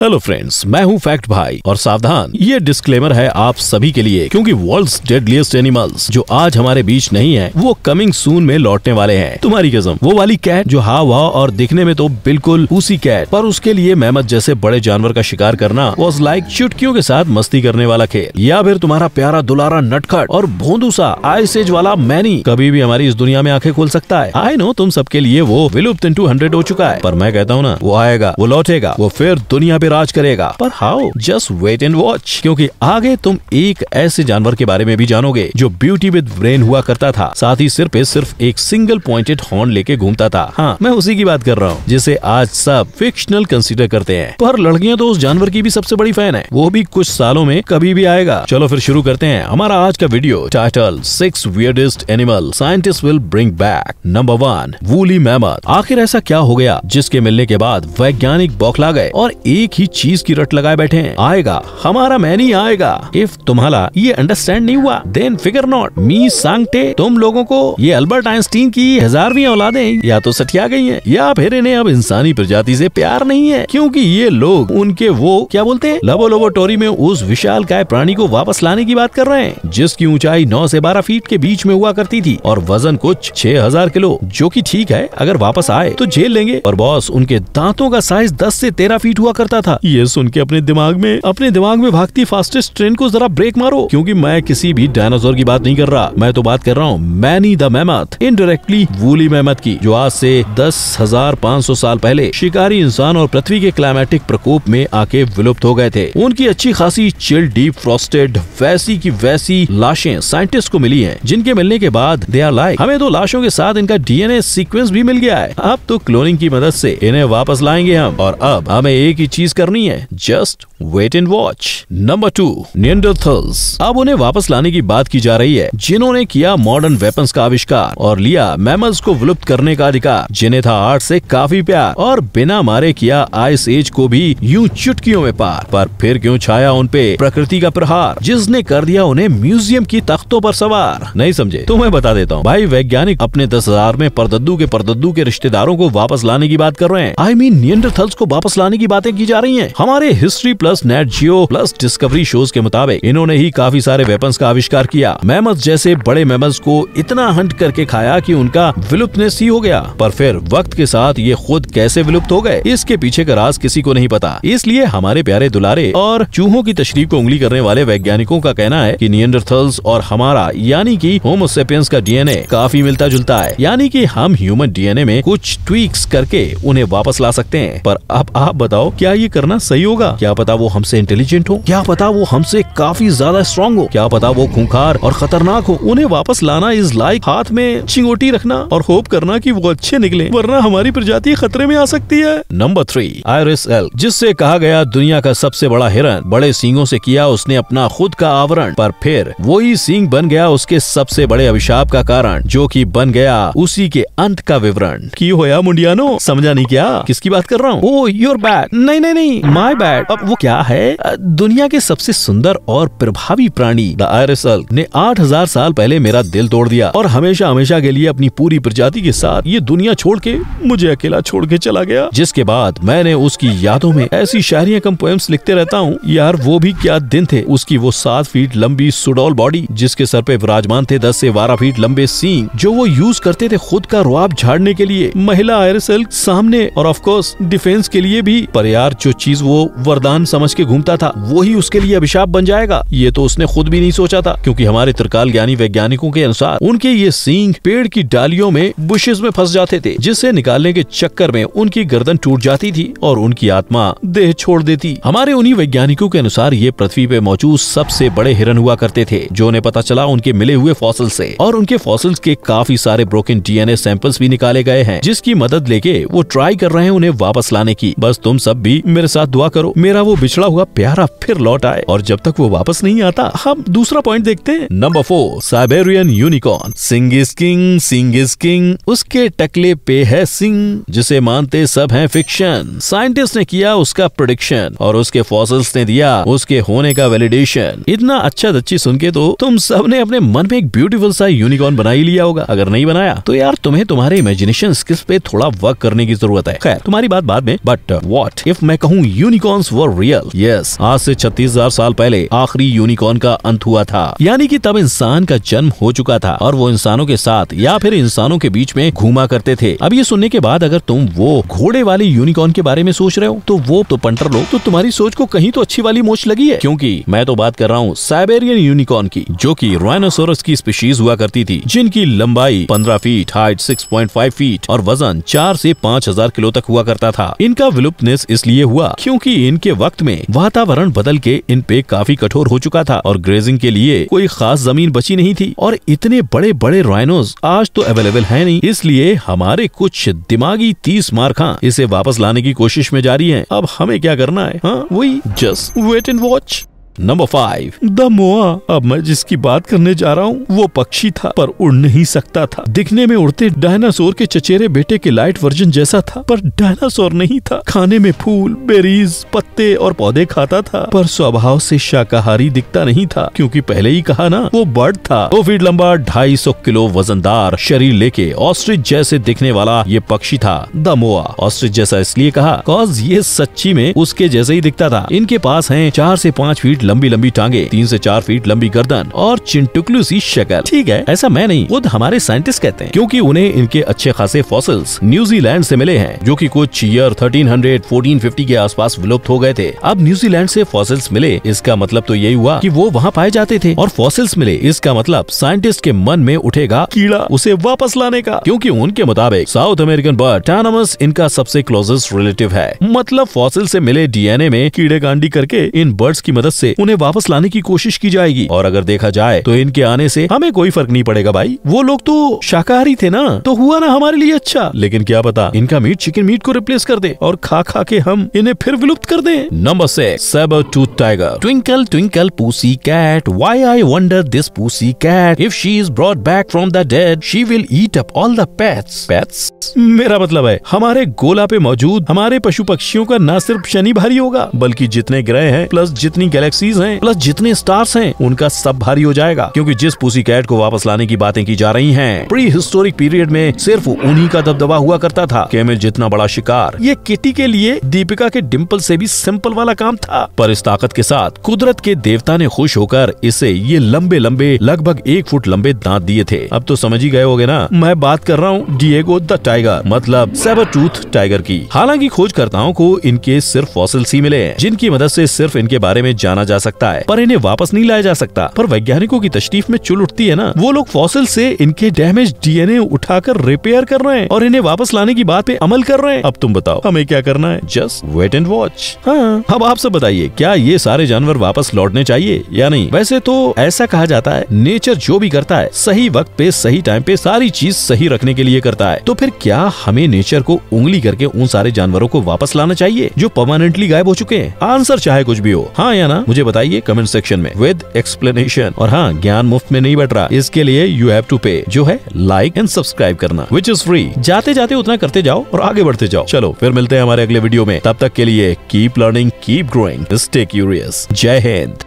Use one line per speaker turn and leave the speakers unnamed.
Hello friends, मैं हूं fact भाई और सावधान, ये डिस्क्लेमर है आप सभी के लिए क्योंकि वर्ल्ड्स डेडलीस्ट एनिमल्स जो आज हमारे बीच नहीं है वो कमिंग सून में लौटने वाले हैं। तुम्हारी कसम, वो वाली कैट जो हाव भाव और दिखने में तो बिल्कुल उसी कैट, पर उसके लिए मेहमत जैसे बड़े जानवर का शिकार करना वाज लाइक चुटकियों के साथ मस्ती करने वाला खेल। या फिर तुम्हारा प्यारा दुलारा नटखट और भोंदू सा आइस एज वाला मैनी कभी भी हमारी इस दुनिया में आंखें खोल सकता है। आई नो तुम सबके लिए वो विलुप्त इन 200 हो चुका है, पर मैं कहता हूँ ना, वो आएगा, वो लौटेगा, वो फिर दुनिया पे राज करेगा। पर how? Just wait and watch, क्योंकि आगे तुम एक ऐसे जानवर के बारे में भी जानोगे जो ब्यूटी विद ब्रेन हुआ करता था, साथ ही सिर पे सिर्फ एक सिंगल पॉइंटेड हॉर्न लेके घूमता था। हाँ, मैं उसी की बात कर रहा हूँ जिसे आज सब फिक्शनल कंसीडर करते हैं, पर लड़कियां तो उस जानवर की भी सबसे बड़ी फैन है। वो भी कुछ सालों में कभी भी आएगा। चलो फिर शुरू करते हैं हमारा आज का video. Title 6 weirdest animal scientists will bring back। Number 1, woolly mammoth. आखिर ऐसा क्या हो गया जिसके मिलने के बाद वैज्ञानिक बौखला गए और एक ही चीज की रट लगाए बैठे हैं? आएगा, हमारा मैनी आएगा। इफ तुम्हारा ये अंडरस्टैंड नहीं हुआ देन फिगर नॉट मी सांगटे। तुम लोगों को ये अल्बर्ट आइंस्टीन की 1000वीं औलादें या तो सठिया गई हैं या फिर इन्हें अब इंसानी प्रजाति से प्यार नहीं है, क्योंकि ये लोग उनके वो क्या बोलते हैं लबोटोरी में उस विशालकाय प्राणी को वापस लाने की बात कर रहे हैं जिसकी ऊंचाई 9 से 12 फीट के बीच में हुआ करती थी और वजन कुछ 6000 किलो, जो कि ठीक है, अगर वापस आए तो झेल लेंगे। पर बॉस, उनके दांतों का साइज 10 से 13 फीट हुआ करता था। ये सुन के अपने दिमाग में भागती फास्टेस्ट ट्रेन को जरा ब्रेक मारो, क्योंकि मैं किसी भी डायनासोर की बात नहीं कर रहा। मैं तो बात कर रहा हूँ many the mammoth, indirectly woolly mammoth की, जो आज से 10,500 साल पहले शिकारी इंसान और पृथ्वी के क्लाइमेटिक प्रकोप में आके विलुप्त हो गए थे। उनकी अच्छी खासी चिल्ड डीप फ्रॉस्टेड वैसी की वैसी लाशें साइंटिस्ट को मिली हैं, जिनके मिलने के बाद दे आर लाइक, हमें तो लाशों के साथ इनका डीएनए सीक्वेंस भी मिल गया है। अब तो क्लोनिंग की मदद से इन्हें वापस लाएंगे हम, और अब हमें एक ही चीज करनी है, just wait and watch. Number 2, Neanderthals. अब उन्हें वापस लाने की बात की जा रही है, जिन्होंने किया मॉडर्न वेपन्स का आविष्कार और लिया मैमल्स को विलुप्त करने का अधिकार, जिन्हें था आर्ट से काफी प्यार और बिना मारे किया आइस एज को भी यूं चुटकियों में पार। पर फिर क्यों छाया उन पे प्रकृति का प्रहार, जिसने कर दिया उन्हें म्यूजियम की तख्तों पर सवार? नहीं समझे तो मैं बता देता हूँ भाई, वैज्ञानिक अपने 10,000 में परदद्दू के रिश्तेदारों को वापस लाने की बात कर रहे हैं। आई मीन निएंडरथल्स को वापस लाने की बातें की जा रही हैं। हमारे हिस्ट्री प्लस नेट जियो प्लस डिस्कवरी शोज के मुताबिक इन्होंने ही काफी सारे वेपन्स का आविष्कार किया। मैमथ जैसे बड़े मैमल्स को इतना हंट करके खाया कि उनका विलुप्तनेस ही हो गया। पर फिर वक्त के साथ ये खुद कैसे विलुप्त हो गए, इसके पीछे का राज किसी को नहीं पता। इसलिए हमारे प्यारे दुलारे और चूहों की तशरीफ को उंगली करने वाले वैज्ञानिकों का कहना है कि निएंडरथल्स और हमारा यानी कि होमो सेपियंस का डीएनए काफी मिलता जुलता है, यानी कि हम ह्यूमन डीएनए में कुछ ट्वीक्स करके उन्हें वापस ला सकते हैं। पर अब आप बताओ, क्या ये करना सही होगा? क्या पता वो हमसे इंटेलिजेंट हो, क्या पता वो हमसे काफी ज्यादा स्ट्रॉन्ग हो, क्या पता वो खूंखार और खतरनाक हो। उन्हें वापस लाना इज लाइक हाथ में चिंगोटी रखना और होप करना कि वो अच्छे निकले, वरना हमारी प्रजाति खतरे में आ सकती है। नंबर 3, आयरिस एल्क, जिससे कहा गया दुनिया का सबसे बड़ा हिरन, बड़े सींगों से किया उसने अपना खुद का आवरण, पर फिर वही सींग बन गया उसके सबसे बड़े अभिशाप का कारण, जो कि बन गया उसी के अंत का विवरण। की होया मुंडियानो, समझा नहीं क्या किसकी बात कर रहा हूँ? ओह योर बैड, नहीं माय बैड। अब वो क्या है? दुनिया के सबसे सुंदर और प्रभावी प्राणी द आयरिस एल्क ने 8000 साल पहले मेरा दिल तोड़ दिया और हमेशा हमेशा के लिए अपनी पूरी प्रजाति के साथ ये दुनिया छोड़ के मुझे अकेला छोड़ के चला गया। जिसके बाद मैंने उसकी यादों में ऐसी शायरियां कम पोएम्स लिखते रहता हूँ। यार वो भी क्या दिन थे। उसकी वो 7 फीट लंबी सुडौल बॉडी, जिसके सर पे विराजमान थे 10 से 12 फीट लंबे सींग, जो वो यूज करते थे खुद का रुआब झाड़ने के लिए। महिला आयरिस एल्क सामने और ऑफ कोर्स डिफेंस के लिए भी। पर यार जो चीज वो वरदान समझ के घूमता था वही उसके लिए अभिशाप बन जाएगा, ये तो उसने खुद भी नहीं सोचा था, क्योंकि हमारे त्रिकाल ज्ञानी वैज्ञानिकों के अनुसार उनके ये सींग पेड़ की डालियों में बुशेस में फंस जाते थे, जिसे निकालने के चक्कर में उनकी गर्दन टूट जाती थी और उनकी आत्मा देह छोड़ देती। हमारे उन्हीं वैज्ञानिकों के अनुसार ये पृथ्वी पे मौजूद सबसे बड़े हिरन हुआ करते थे, जो उन्हें पता चला उनके मिले हुए फॉसिल से, और उनके फॉसिल्स के काफी सारे ब्रोकन डीएनए सैंपल्स भी निकाले गए हैं, जिसकी मदद लेके वो ट्राई कर रहे हैं उन्हें वापस लाने की। बस तुम सब भी मेरे साथ दुआ करो, मेरा वो बिछड़ा हुआ प्यारा फिर लौट आए, और जब तक वो वापस नहीं आता हम दूसरा पॉइंट देखते हैं। Number 4, Siberian unicorn. Singh is king, उसके टकले पे है सिंग, जिसे मानते सब हैं फिक्शन। साइंटिस्ट ने किया उसका प्रेडिक्शन और उसके फॉसिल्स ने दिया उसके होने का वैलिडेशन। इतना अच्छा दच्ची सुन के तो तुम सब ने अपने मन में एक ब्यूटीफुल सा यूनिकॉर्न बना ही लिया होगा। अगर नहीं बनाया तो यार तुम्हें तुम्हारे इमेजिनेशन स्किल्स पे थोड़ा वर्क करने की जरूरत है। खैर तुम्हारी बात बाद में, बट व्हाट इफ मैं कहूँ यूनिकॉर्न्स वर रियल। यस, आज से 36,000 साल पहले आखिरी यूनिकॉर्न का अंत हुआ था, यानी कि तब इंसान का जन्म हो चुका था और वो इंसानों के साथ या फिर इंसानों के बीच में घूमा करते थे। अब ये सुनने के बाद अगर तुम वो घोड़े वाली यूनिकॉर्न के बारे में सोच रहे हो तो वो तो पंटर लोग, तो तुम्हारी सोच को कहीं तो अच्छी वाली मोच लगी है, क्योंकि मैं तो बात कर रहा हूँ साइबेरियन यूनिकॉर्न की, जो कि राइनोसोरस की स्पीशीज हुआ करती थी, जिनकी लंबाई 15 फीट, हाइट 6.5 फीट और वजन 4 से 5,000 किलो तक हुआ करता था। इनका विलुप्तनेस इसलिए हुआ क्योंकि इनके वक्त में वातावरण बदल के इन पे काफी कठोर हो चुका था और ग्रेजिंग के लिए कोई खास जमीन बची नहीं थी, और इतने बड़े बड़े राइनोस आज तो अवेलेबल है नहीं, इसलिए हमारे कुछ दिमागी 30 मार्खा इसे वापस लाने की कोशिश में जारी हैं। अब हमें क्या करना है? हाँ, वही just wait and watch. Number 5, the moa. अब मैं जिसकी बात करने जा रहा हूँ वो पक्षी था पर उड़ नहीं सकता था। दिखने में उड़ते डायनासोर के चचेरे बेटे के लाइट वर्जन जैसा था, पर डायनासोर नहीं था। खाने में फूल, बेरीज, पत्ते और पौधे खाता था, पर स्वभाव से शाकाहारी दिखता नहीं था, क्योंकि पहले ही कहा ना, वो बर्ड था। 2 फीट लंबा, 250 किलो वजनदार शरीर लेके ऑस्ट्रिच जैसे दिखने वाला ये पक्षी था द मोआ। ऑस्ट्रिच जैसा इसलिए कहा कॉज ये सच्ची में उसके जैसे ही दिखता था। इनके पास है 4 से 5 फीट लंबी लंबी टांगे, 3 से 4 फीट लंबी गर्दन और चिंटुकलू सी शक्ल। ठीक है, ऐसा मैं नहीं, खुद हमारे साइंटिस्ट कहते हैं, क्योंकि उन्हें इनके अच्छे खासे फॉसिल्स न्यूजीलैंड से मिले हैं, जो कि कुछ ईयर 1300-1450 के आसपास विलुप्त हो गए थे। अब न्यूजीलैंड से फॉसिल्स मिले, इसका मतलब तो यही हुआ कि वो वहाँ पाए जाते थे, और फॉसिल्स मिले, इसका मतलब साइंटिस्ट के मन में उठेगा कीड़ा उसे वापस लाने का, क्योंकि उनके मुताबिक साउथ अमेरिकन बर्ड टानामस इनका सबसे क्लोजेस्ट रिलेटिव है। मतलब फॉसिल से मिले डीएनए में कीड़े कांडी करके इन बर्ड्स की मदद से उन्हें वापस लाने की कोशिश की जाएगी। और अगर देखा जाए तो इनके आने से हमें कोई फर्क नहीं पड़ेगा भाई, वो लोग तो शाकाहारी थे ना, तो हुआ ना हमारे लिए अच्छा। लेकिन क्या पता इनका मीट चिकन मीट को रिप्लेस कर दे और खा खा के हम इन्हें फिर विलुप्त कर दें। Number 6, sabre tooth tiger. Twinkle twinkle pussy cat, why I wonder this pussy cat, if she is brought back from the dead she will eat up all the pets. Pets मेरा मतलब है हमारे गोला पे मौजूद हमारे पशु पक्षियों का न सिर्फ शनि भारी होगा, बल्कि जितने ग्रह हैं प्लस जितनी गैलेक्सीज हैं प्लस जितने स्टार्स हैं उनका सब भारी हो जाएगा, क्योंकि जिस पूसी कैट को वापस लाने की बातें की जा रही हैं, प्री हिस्टोरिक पीरियड में सिर्फ उन्हीं का दबदबा हुआ करता था। कैमल जितना बड़ा शिकार ये किटी के लिए दीपिका के डिम्पल से भी सिंपल वाला काम था, पर इस ताकत के साथ कुदरत के देवता ने खुश होकर इसे ये लंबे लंबे लगभग 1 फुट लंबे दांत दिए थे। अब तो समझ ही गए होगे ना, मैं बात कर रहा हूँ डिएगो द टाइगर, मतलब सैबर टूथ टाइगर की। हालांकि खोजकर्ताओं को इनके सिर्फ फॉसिल्स ही मिले हैं, जिनकी मदद से सिर्फ इनके बारे में जाना जा सकता है, पर इन्हें वापस नहीं लाया जा सकता। पर वैज्ञानिकों की तशरीफ में चुल उठती है ना, वो लोग फॉसिल से इनके डैमेज डीएनए उठाकर रिपेयर कर रहे हैं और इन्हें वापस लाने की बात पे अमल कर रहे हैं। अब तुम बताओ हमें क्या करना है? Just wait and watch. हाँ, अब आप सब बताइए, क्या ये सारे जानवर वापस लौटने चाहिए या नहीं? वैसे तो ऐसा कहा जाता है नेचर जो भी करता है सही वक्त पे सही टाइम पे सारी चीज सही रखने के लिए करता है, तो फिर क्या हमें नेचर को उंगली करके उन सारे जानवरों को वापस लाना चाहिए जो परमानेंटली गायब हो चुके हैं? आंसर चाहे कुछ भी हो, हाँ या ना, मुझे बताइए कमेंट सेक्शन में विद एक्सप्लेनेशन। और हाँ, ज्ञान मुफ्त में नहीं बट रहा, इसके लिए यू हैव टू पे, जो है लाइक एंड सब्सक्राइब करना, विच इज फ्री। जाते जाते उतना करते जाओ और आगे बढ़ते जाओ। चलो फिर मिलते हैं हमारे अगले वीडियो में, तब तक के लिए keep learning, keep growing, stay curious. जय हिंद।